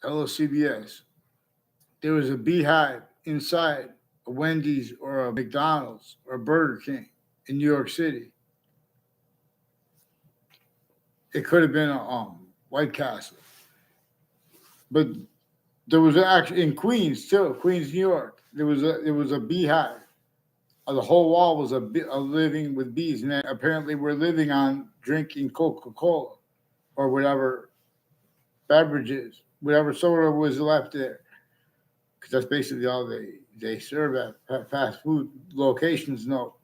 hello CBS, there was a beehive inside a Wendy's or a McDonald's or a Burger King in New York City, it could have been a White Castle. But there was actually in Queens too, Queens, New York. There was a beehive. The whole wall was a living with bees, and they apparently were living on drinking Coca Cola or whatever beverages, whatever soda was left there, because that's basically all they serve at fast food locations. No,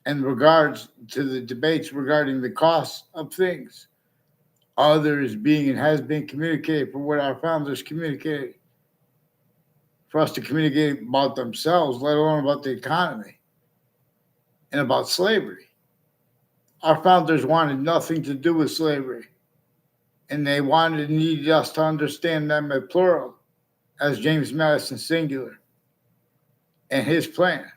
in regards to the debates regarding the cost of things, others being and has been communicated for what our founders communicated for us to communicate about themselves, let alone about the economy and about slavery. Our founders wanted nothing to do with slavery, and they wanted and needed us to understand them as plural, as James Madison singular, and his plan.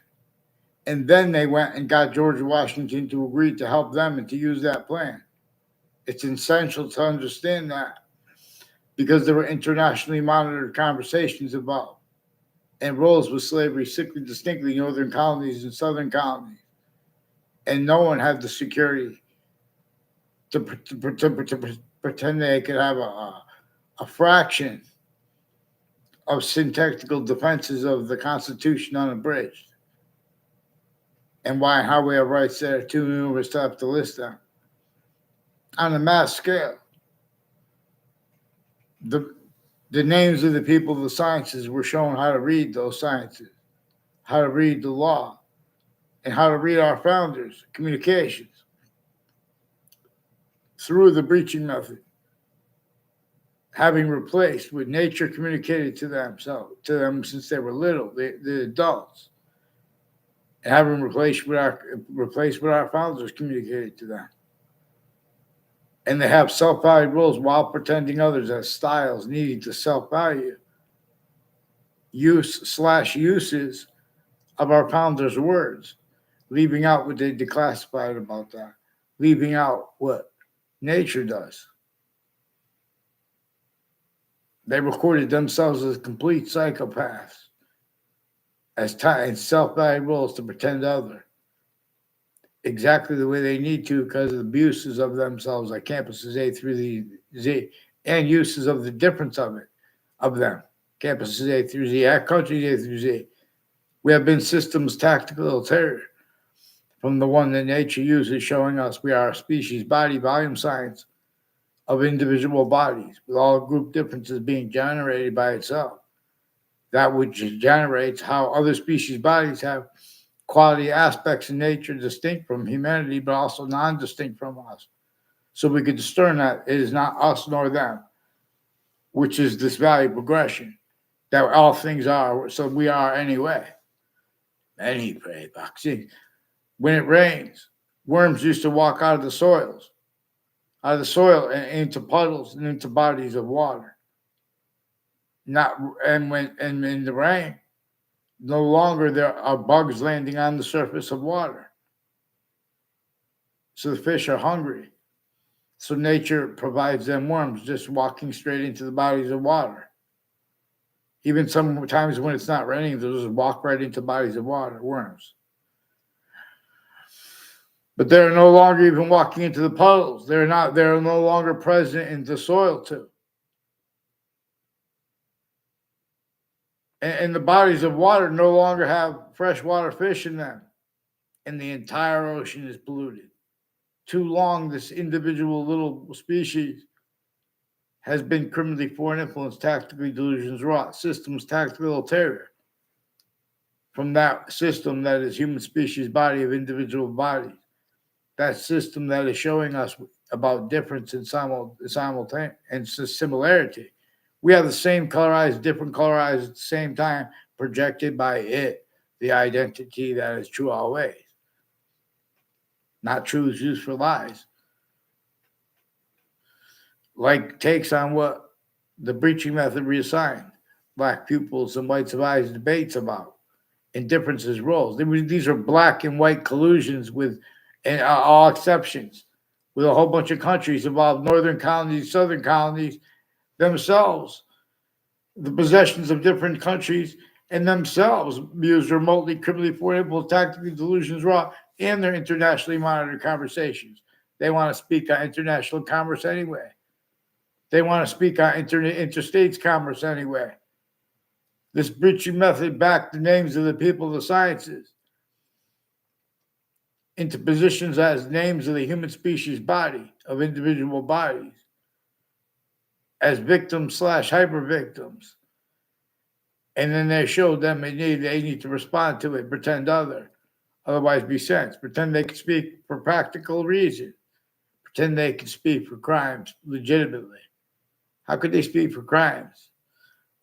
And then they went and got George Washington to agree to help them and to use that plan. It's essential to understand that because there were internationally monitored conversations about and roles with slavery distinctly northern colonies and southern colonies. And no one had the security to pretend they could have a fraction of syntactical defenses of the Constitution unabridged. And why and how we have rights that are too numerous to have to list them. On a mass scale, the names of the people of the sciences were shown how to read those sciences, how to read the law, and how to read our founders' communications through the breaching method, having replaced what nature communicated to them since they were little, the adults, and having replaced what our founders communicated to them. And they have self-valued roles while pretending others as styles needing to self-value. Uses of our founders' words, leaving out what they declassified about that, leaving out what nature does. They recorded themselves as complete psychopaths, as self-valued roles to pretend other. Exactly the way they need to because of the abuses of themselves at campuses A through the Z and uses of the difference of them, campuses A through Z, at countries A through Z. We have been systems tactical terror from the one that nature uses, showing us we are a species body volume science of individual bodies, with all group differences being generated by itself. That which generates how other species bodies have quality aspects in nature distinct from humanity, but also non-distinct from us. So we could discern that it is not us nor them, which is this value progression, that all things are, so we are anyway. Many pray boxing. When it rains, worms used to walk out of the soil and into puddles and into bodies of water. And in the rain, no longer there are bugs landing on the surface of water. So the fish are hungry. So nature provides them worms just walking straight into the bodies of water. Even sometimes when it's not raining, they'll just walk right into bodies of water, worms. But they're no longer even walking into the puddles. They're no longer present in the soil too. And the bodies of water no longer have freshwater fish in them. And the entire ocean is polluted. Too long, this individual little species has been criminally foreign influence, tactically delusions wrought, systems tactical terror. From that system that is human species body of individual bodies. That system that is showing us about difference and simultaneous and similarity. We have the same colorized, different colorized at the same time, projected by it, the identity that is true always. Not truths used for lies. Like takes on what the breaching method reassigned black pupils and whites of eyes debates about, and differences roles. These are black and white collusions with and all exceptions, with a whole bunch of countries involved, northern colonies, southern colonies, themselves, the possessions of different countries, and themselves use remotely, criminally foreign, tactically delusions raw in their internationally monitored conversations. They want to speak on international commerce anyway. They want to speak on interstates commerce anyway. This breaching method backed the names of the people of the sciences into positions as names of the human species body, of individual bodies, as victims slash hyper victims. And then they showed them they need to respond to it, pretend other, otherwise be sensed, pretend they can speak for practical reason, pretend they can speak for crimes legitimately. How could they speak for crimes?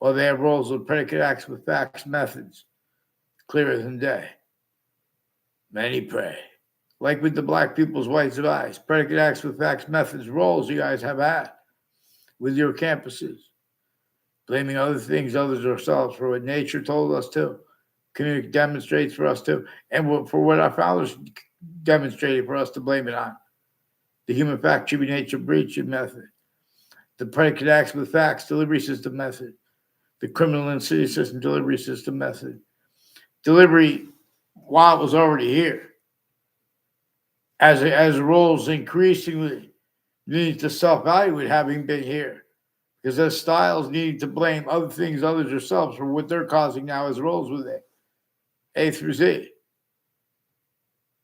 Well, they have roles of predicate acts with facts, methods, clearer than day. Many pray. Like with the black people's whites of eyes, predicate acts with facts, methods, roles you guys have had with your campuses. Blaming other things, others, ourselves for what nature told us to. Community demonstrates for us to, and for what our founders demonstrated for us to blame it on. The human fact, tribute nature breaching method. The predicate acts with facts delivery system method. The criminal and city system delivery system method. Delivery while it was already here. As roles increasingly need to self-evaluate having been here. Because as styles need to blame other things, others, themselves for what they're causing now as roles with it. A through Z.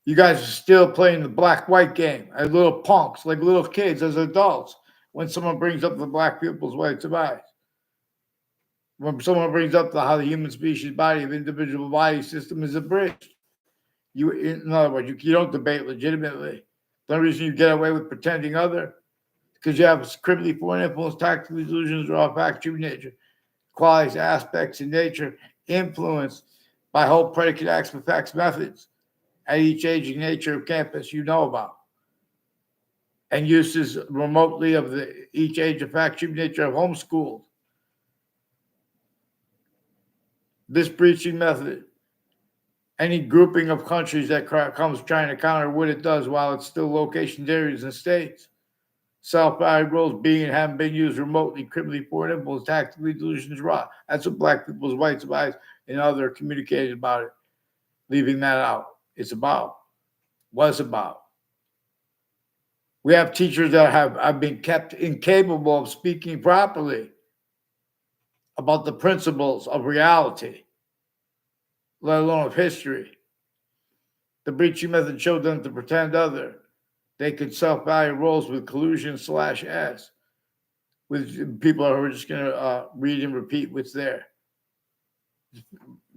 You guys are still playing the black-white game as little punks, like little kids, as adults, when someone brings up the black people's whites of eyes. When someone brings up how the human species body of individual body system is abridged. In other words, you don't debate legitimately. The only reason you get away with pretending other, because you have criminally foreign influence, tactical delusions, raw fact, true nature, qualities, aspects in nature, influenced by whole predicate acts with facts methods at each aging nature of campus you know about, and uses remotely of each age of fact, true nature of homeschooled. This breaching method, any grouping of countries that comes trying to counter what it does while it's still locations, areas, and states. Self-valued roles being and haven't been used remotely, criminally foreign influence, tactically delusions raw. That's what black people's whites of eyes and other communicated about it. Leaving that out. It's about. Was about. We have teachers that have been kept incapable of speaking properly about the principles of reality, let alone of history. The breaching method showed them to pretend other. They could self-value roles with collusion /S, with people who are just going to read and repeat what's there.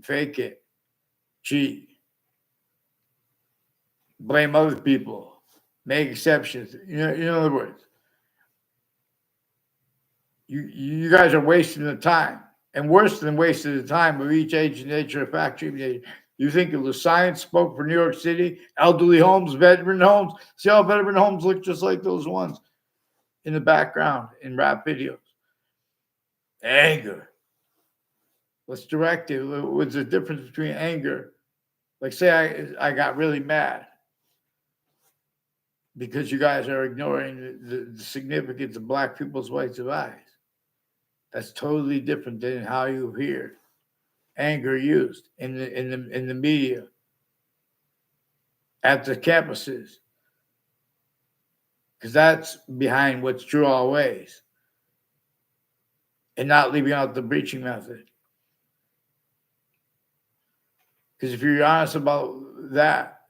Fake it. Cheat. Blame other people. Make exceptions. In other words, you guys are wasting the time. And worse than wasting the time of each age and nature of factory. You think if the science spoke for New York City, elderly homes, veteran homes, see how veteran homes look just like those ones in the background in rap videos. Anger. Let's direct it. What's the difference between anger? Like say I got really mad because you guys are ignoring the significance of black people's whites of eyes. That's totally different than how you hear anger used in the media, at the campuses, because that's behind what's true always, and not leaving out the breaching method. Because if you're honest about that,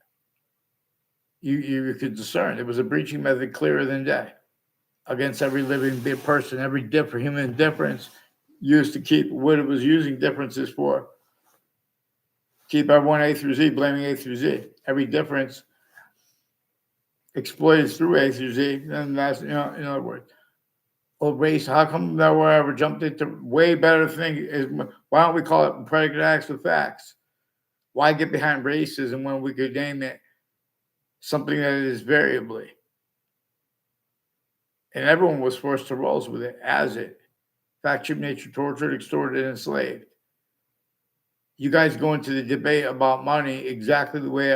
you could discern it was a breaching method clearer than day against every living person, every different human difference used to keep what it was using differences for. Keep everyone A through Z, blaming A through Z. Every difference exploited through A through Z. And that's, in other words, race, how come that we ever jumped into way better thing is, why don't we call it predicate acts with facts? Why get behind racism when we could name it something that is variably? And everyone was forced to roll with it as it. Fact, true nature, tortured, extorted, and enslaved. You guys go into the debate about money exactly the way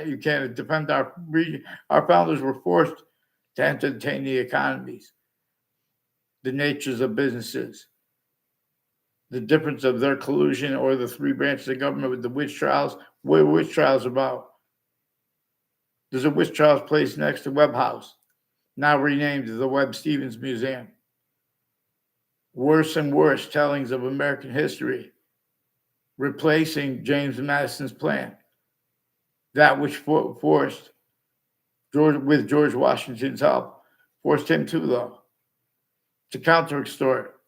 you can't defend our region. Our founders were forced to entertain the economies. the natures of businesses, the difference of their collusion or the three branches of government with the witch trials. What are witch trials about? There's a witch trials place next to Webb House, now renamed the Webb Stevens Museum. Worse and worse tellings of American history, replacing James Madison's plan, that which forced with George Washington's help, forced him to counter-extort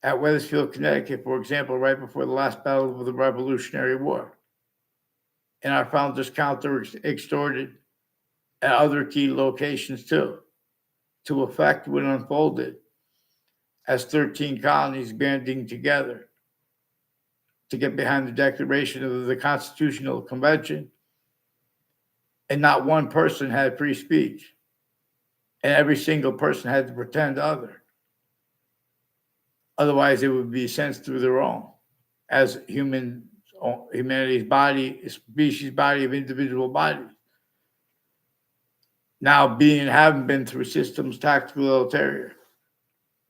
at Wethersfield, Connecticut, for example, right before the last battle of the Revolutionary War. And our founders counter-extorted at other key locations too, to effect what unfolded as 13 colonies banding together to get behind the declaration of the Constitutional Convention. And not one person had free speech. And every single person had to pretend other. Otherwise, it would be sensed through their own as humanity's body, species body of individual bodies. Now having been through systems tactical ulterior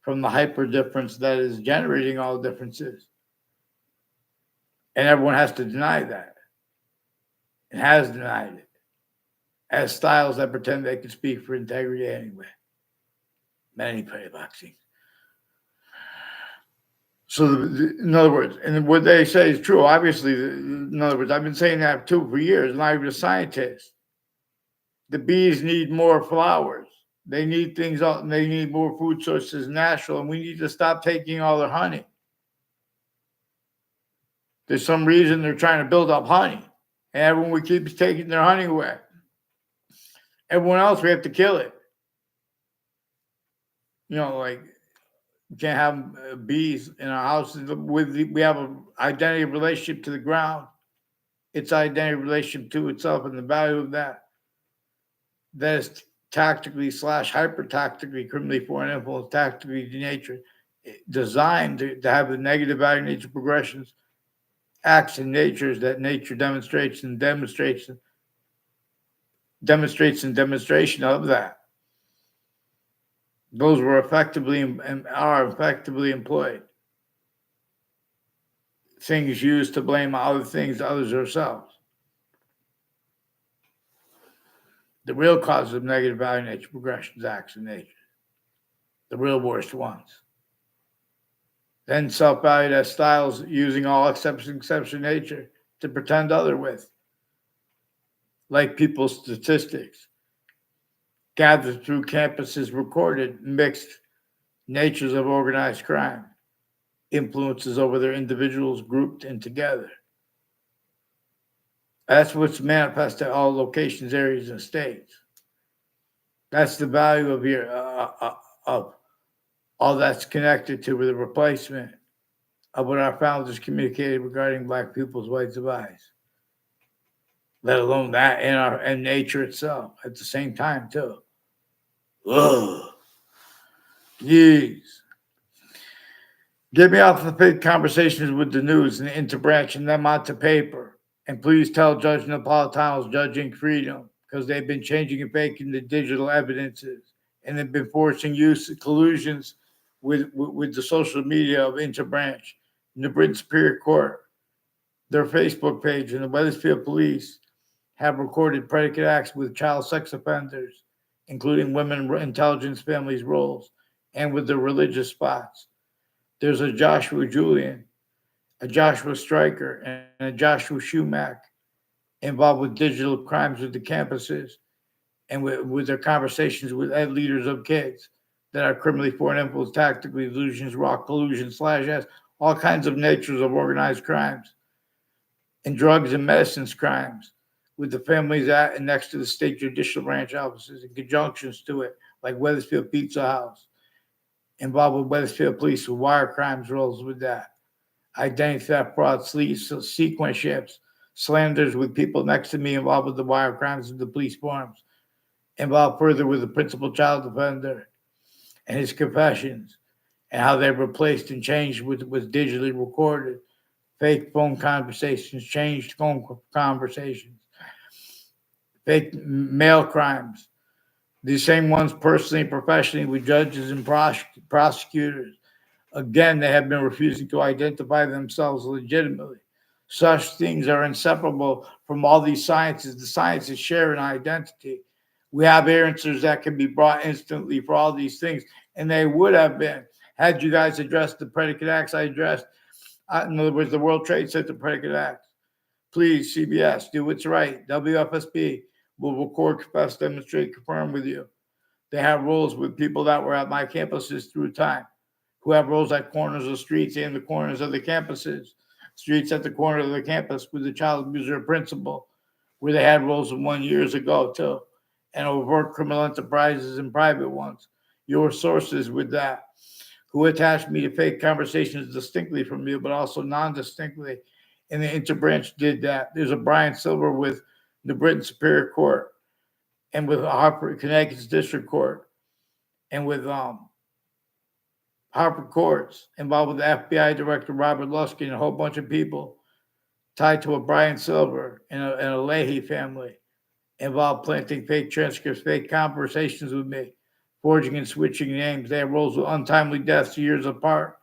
from the hyper difference that is generating all differences. And everyone has to deny that. And has denied it. As styles that pretend they can speak for integrity anyway. Many play boxing. So, in other words, and what they say is true. Obviously, in other words, I've been saying that too for years, and I'm a scientist. The bees need more flowers. They need things, they need more food sources natural, and we need to stop taking all their honey. There's some reason they're trying to build up honey, and everyone keeps taking their honey away. Everyone else, we have to kill it. Like, we can't have bees in our houses. We have an identity relationship to the ground. Its identity relationship to itself and the value of that. That is tactically / hyper-tactically, criminally foreign influence, tactically denatured, designed to have the negative value nature progressions, acts and natures that nature demonstrates and demonstration of that. Those were effectively and are effectively employed. Things used to blame other things, others ourselves. The real causes of negative value nature progressions, acts and nature. The real worst ones. Then self-valued as styles using all exception nature to pretend other with. Like people's statistics. Gathered through campuses, recorded mixed natures of organized crime, influences over their individuals grouped and together. That's what's manifest at all locations, areas, and states. That's the value of all that's connected to the replacement of what our founders communicated regarding Black people's rights of eyes. Let alone that and nature itself at the same time too. Ugh. Jeez. Get me off the fake conversations with the news and interbranching them onto paper. And please tell Judge Napolitano's judging freedom, because they've been changing and faking the digital evidences, and they've been forcing use of collusions with the social media of interbranch, in the Britain Superior Court, their Facebook page, and the Wethersfield Police have recorded predicate acts with child sex offenders, including women intelligence families roles, and with the religious spots. There's a Joshua Julian, a Joshua Stryker, and a Joshua Schumack involved with digital crimes with the campuses and with their conversations with ed leaders of kids that are criminally foreign influence, tactically illusions, raw collusion, /s, all kinds of natures of organized crimes and drugs and medicines crimes with the families at and next to the state judicial branch offices and conjunctions to it, like Wethersfield Pizza House, involved with Wethersfield Police with wire crimes rolls with that. Identity theft, fraud, sequence shifts, slanders with people next to me involved with the wire crimes of the police forms, involved further with the principal child offender and his confessions, and how they're replaced and changed with digitally recorded, fake phone conversations, changed phone conversations, fake mail crimes These same ones personally and professionally with judges and prosecutors. Again, they have been refusing to identify themselves legitimately. Such things are inseparable from all these sciences. The sciences share an identity. We have answers that can be brought instantly for all these things, and they would have been had you guys addressed the predicate acts I addressed. In other words, the World Trade Center predicate acts. Please, CBS, do what's right. WFSB will record, confess, demonstrate, confirm with you. They have roles with people that were at my campuses through time, who have roles at corners of streets and the corners of the campuses, streets at the corner of the campus with the child abuser principal, where they had roles in 1 years ago too, and overt criminal enterprises and private ones. Your sources with that, who attached me to fake conversations distinctly from you, but also non-distinctly. And the interbranch did that. There's a Brian Silver with the Britain Superior Court and with Harper, Connecticut's District Court, and with Harper Courts, involved with the FBI Director Robert Luskin and a whole bunch of people tied to a Brian Silver and a Leahy family, involved planting fake transcripts, fake conversations with me, forging and switching names. They have roles with untimely deaths years apart.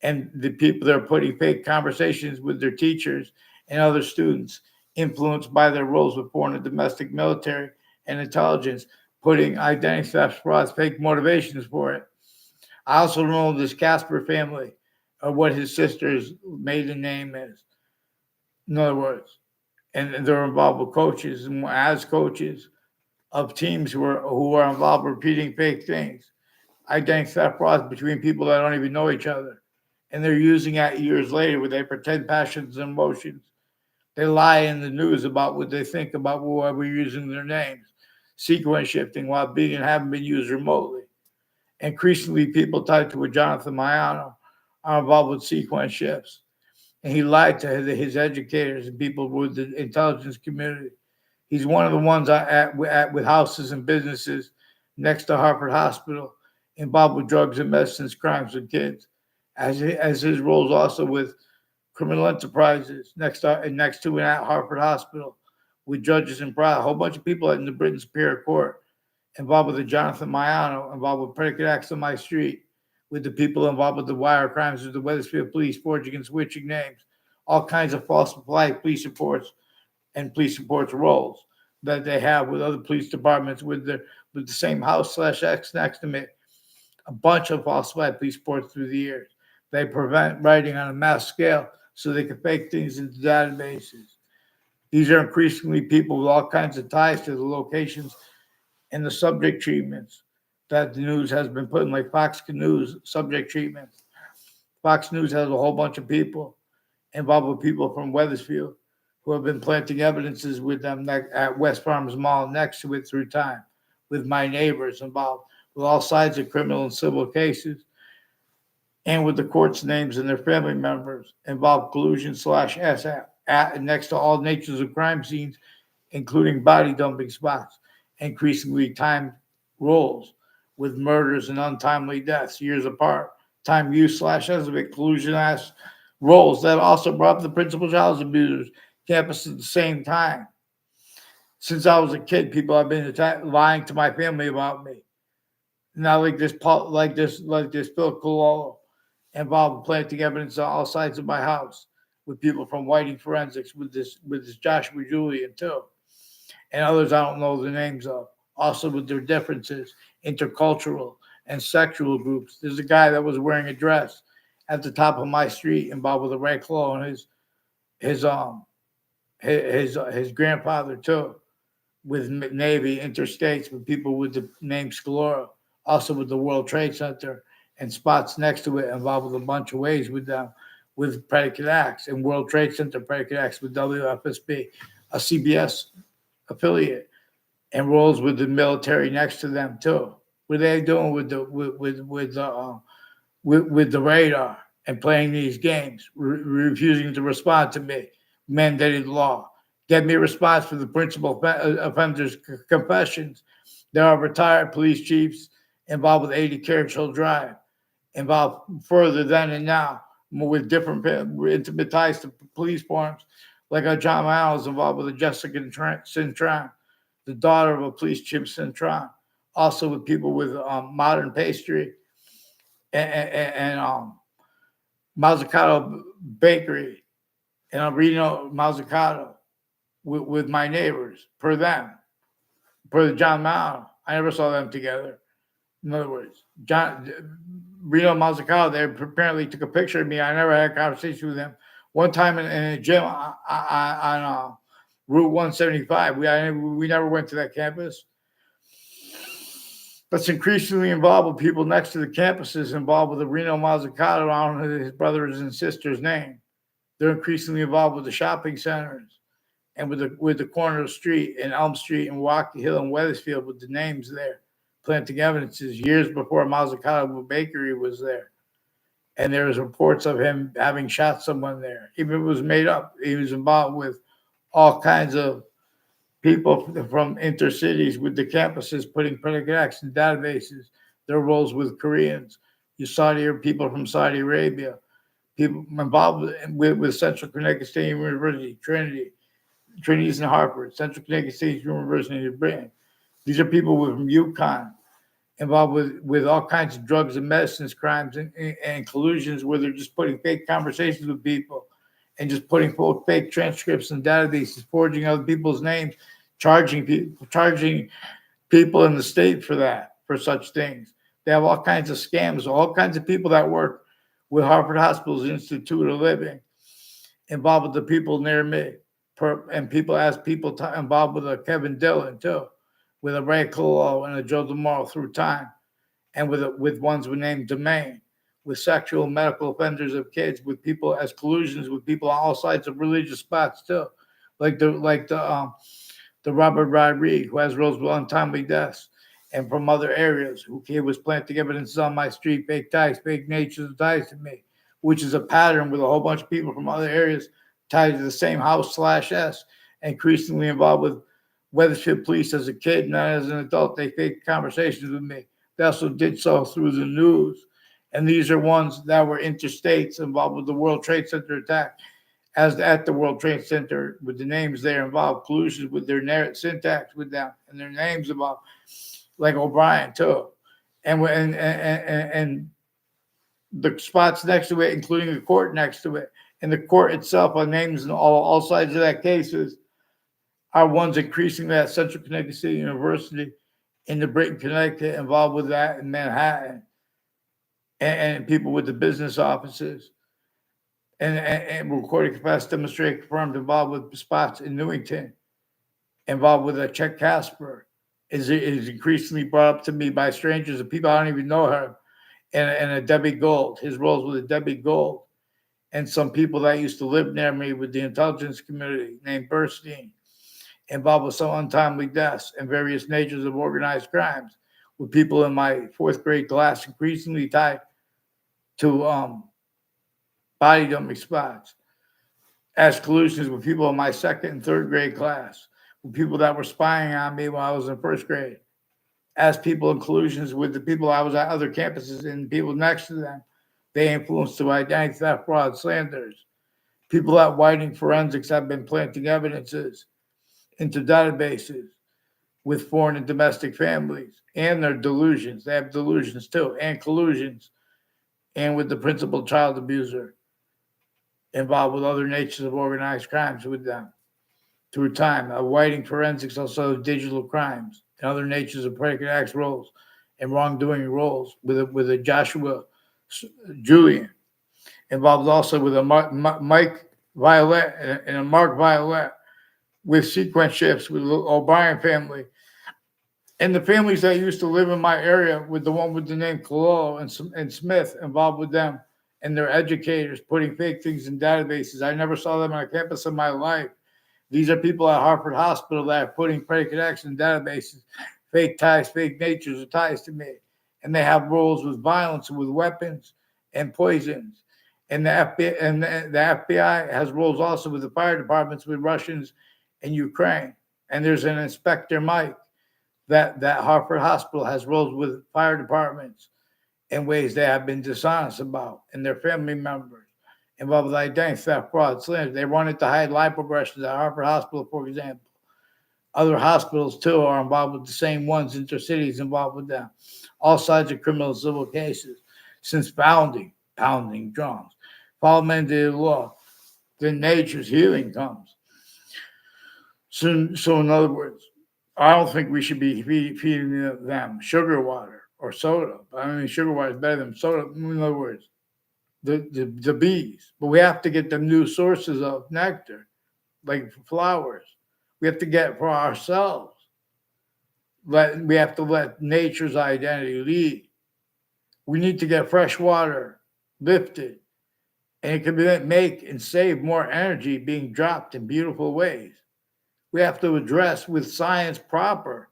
And the people that are putting fake conversations with their teachers and other students, influenced by their roles with foreign and domestic military and intelligence, putting identity theft, frauds, fake motivations for it. I also know this Casper family, or what his sister's maiden name is. In other words, and they're involved with coaches and as coaches of teams who are involved repeating fake things, identity theft, frauds between people that don't even know each other, and they're using that years later where they pretend passions and emotions. They lie in the news about what they think about whoever using their names, sequence shifting while being and haven't been used remotely. Increasingly, people tied to a Jonathan Maiano are involved with sequence shifts. And he lied to his educators and people with the intelligence community. He's one of the ones with houses and businesses next to Harvard Hospital, involved with drugs and medicines, crimes with kids, as his roles also with criminal enterprises next to and at Harvard Hospital, with judges and a whole bunch of people in the Britain Superior Court, involved with the Jonathan Maiano, involved with predicate acts on my street, with the people involved with the wire crimes with the Wethersfield Police, forging and switching names, all kinds of falsified police reports and police reports roles that they have with other police departments with the same house / X next to me. A bunch of falsified police reports through the years. They prevent writing on a mass scale so they can fake things into databases. These are increasingly people with all kinds of ties to the locations and the subject treatments that the news has been putting, like Fox News subject treatments. Fox News has a whole bunch of people involved with people from Wethersfield who have been planting evidences with them at West Farms Mall next to it through time, with my neighbors involved, with all sides of criminal and civil cases, and with the court's names and their family members, involved collusion / S at and next to all natures of crime scenes, including body dumping spots, increasingly timed roles with murders and untimely deaths years apart, time use / estimate collusion roles that also brought up the principal child abusers campus at the same time. Since I was a kid, people have been lying to my family about me. Not like this Phil Cololo, involved in planting evidence on all sides of my house with people from Whiting Forensics, with this Joshua Julian too, and others I don't know the names of. Also with their differences, intercultural and sexual groups. There's a guy that was wearing a dress at the top of my street involved with a red claw and his his grandfather too, with Navy interstates, with people with the name Scalora, also with the World Trade Center and spots next to it, involved with a bunch of ways with them, with predicate acts and World Trade Center predicate acts with WFSB, a CBS affiliate, and roles with the military next to them too. What are they doing with the radar and playing these games, refusing to respond to me, mandated law? Get me a response for the principal offenders' confessions. There are retired police chiefs involved with 80 Carriage Drive, involved further then and now with different intimate ties to police forms, like John Allen is involved with a Jessica Cintron, the daughter of a police chief Cintron, also with people with modern pastry and Mazzucato Bakery and Reno Mazzucato with my neighbors, per them, per the John Mao. I never saw them together. In other words, Reno Mazzucato, they apparently took a picture of me. I never had a conversation with them. One time in a gym on Route 175, we never went to that campus. That's increasingly involved with people next to the campuses involved with the Reno Mazzucato. I don't know his brothers and sisters' name. They're increasingly involved with the shopping centers and with the corner of the street and Elm Street and Walkie Hill and Weathersfield with the names there, planting evidences years before Mazzucato Bakery was there. And there was reports of him having shot someone there. Even if it was made up, he was involved with all kinds of people from intercities with the campuses putting predicate acts in databases, their roles with Koreans. You Saudi people from Saudi Arabia, people involved with Central Connecticut State University, Trinity's in Hartford, Central Connecticut State University of Britain. These are people from Yukon involved with all kinds of drugs and medicines crimes and collusions where they're just putting fake conversations with people and just putting fake transcripts and databases, forging other people's names, charging people in the state for such things. They have all kinds of scams, all kinds of people that work with Hartford Hospital's Institute of Living involved with the people near me. And people involved with Kevin Dillon too, with a Ray Colo and a Joe DeMauro through time, and with ones with named Domain, with sexual and medical offenders of kids, with people as collusions with people on all sides of religious spots too, like the Robert Rodriguez, who has roles with untimely deaths, and from other areas, who was planting evidences on my street, fake ties, fake natures of ties to me, which is a pattern with a whole bunch of people from other areas tied to the same house/S, increasingly involved with Weathersfield police as a kid and as an adult. They faked conversations with me. They also did so through the news. And these are ones that were interstates involved with the World Trade Center attack. As at the World Trade Center, with the names there involved, collusions with their syntax with them and their names involved, like O'Brien too, and the spots next to it, including the court next to it, and the court itself on names and all sides of that cases are ones increasingly at Central Connecticut State University in the Britain, Connecticut, involved with that in Manhattan, and people with the business offices. And recording capacity demonstrated confirmed involved with spots in Newington, involved with a Chet Casper, is increasingly brought up to me by strangers and people I don't even know her, and a Debbie Gold, his roles with a Debbie Gold, and some people that used to live near me with the intelligence community named Burstein, involved with some untimely deaths and various natures of organized crimes, with people in my fourth grade class increasingly tied to body dumping spots, as collusions with people in my second and third grade class, with people that were spying on me when I was in first grade, as people in collusions with the people I was at other campuses and people next to them. They influenced through identity theft, fraud, slanders. People at Whiting Forensics have been planting evidences into databases with foreign and domestic families and their delusions. They have delusions too, and collusions, and with the principal child abuser involved with other natures of organized crimes with them through time. Whiting Forensics also digital crimes and other natures of predicate acts roles and wrongdoing roles with a Joshua Julian, involved also with a Mike Violet and a Mark Violet, with sequence shifts with the O'Brien family. And the families that used to live in my area, with the one with the name Cololo and Smith, involved with them and their educators putting fake things in databases. I never saw them on a campus in my life. These are people at Hartford Hospital that are putting predicate acts in databases, fake ties, fake natures of ties to me. And they have roles with violence and with weapons and poisons. And the FBI has roles also with the fire departments with Russians and Ukraine. And there's an Inspector Mike that Hartford Hospital has roles with fire departments in ways they have been dishonest about, and their family members involved with identity theft, fraud, slander. They wanted to hide lie progressions at Hartford Hospital, for example, Other hospitals, too, are involved with the same ones, intercities involved with them. All sides of criminal and civil cases. Since pounding drums, follow mandated law, then nature's healing comes. So in other words, I don't think we should be feeding them sugar water or soda. I mean, sugar water is better than soda. In other words, the bees. But we have to get them new sources of nectar, like flowers. We have to get it for ourselves. We have to let nature's identity lead. We need to get fresh water lifted, and it can make and save more energy being dropped in beautiful ways. We have to address with science proper,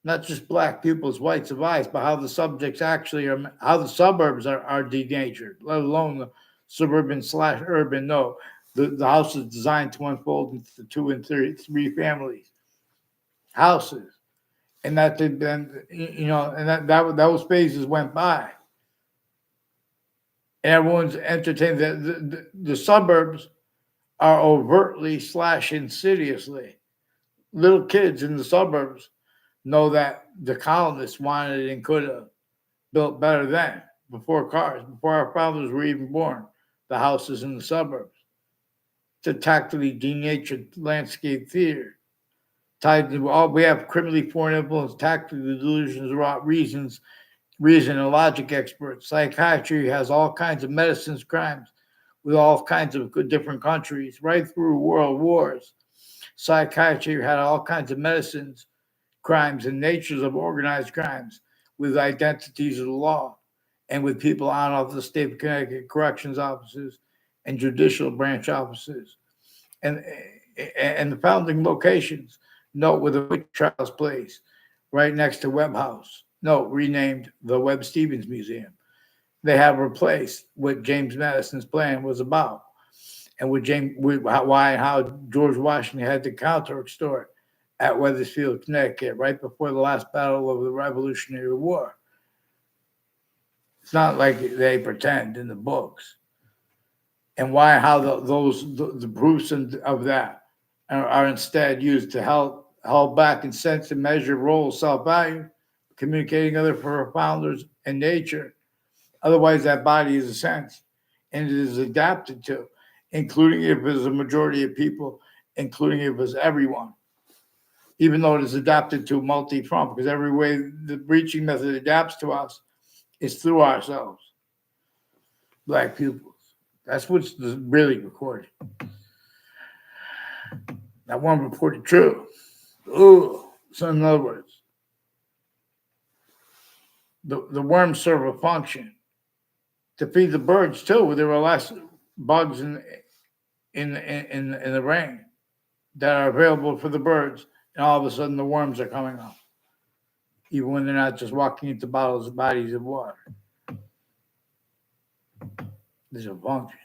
not just black people's whites of eyes, but how the subjects actually are, how the suburbs are denatured, let alone the suburban/urban. No, the house is designed to unfold into 2 and 3 families houses, and that then and that those phases went by, and everyone's entertained. The suburbs are overtly/insidiously. Little kids in the suburbs know that the colonists wanted and could have built better then, before cars, before our fathers were even born. The houses in the suburbs. It's a tactically denatured landscape theater. Tied to all we have criminally foreign influence, tactical delusions, reason and logic experts. Psychiatry has all kinds of medicines, crimes with all kinds of different countries, right through world wars. Psychiatry had all kinds of medicines, crimes, and natures of organized crimes with identities of the law and with people on off the state of Connecticut corrections offices and judicial branch offices. And and the founding locations, note where the witch trials place, right next to Webb House. Note renamed the Webb Stevens Museum. They have replaced what James Madison's plan was about, and why and how George Washington had to counter extort at Wethersfield, Connecticut, right before the last battle of the Revolutionary War. It's not like they pretend in the books, and why and how the proofs of that are instead used to hold back and sense and measure role self-value, communicating other for founders and nature. Otherwise, that body is a sense, and it is adapted to, including if it's a majority of people, including if it's everyone, even though it is adapted to multi-front, because every way the breaching method adapts to us is through ourselves, black pupils. That's what's really recorded. That one reported true. Ooh, so in other words, the worms serve a function to feed the birds too. There were less bugs in the rain that are available for the birds, and all of a sudden the worms are coming up, even when they're not just walking into bodies of water. There's a function.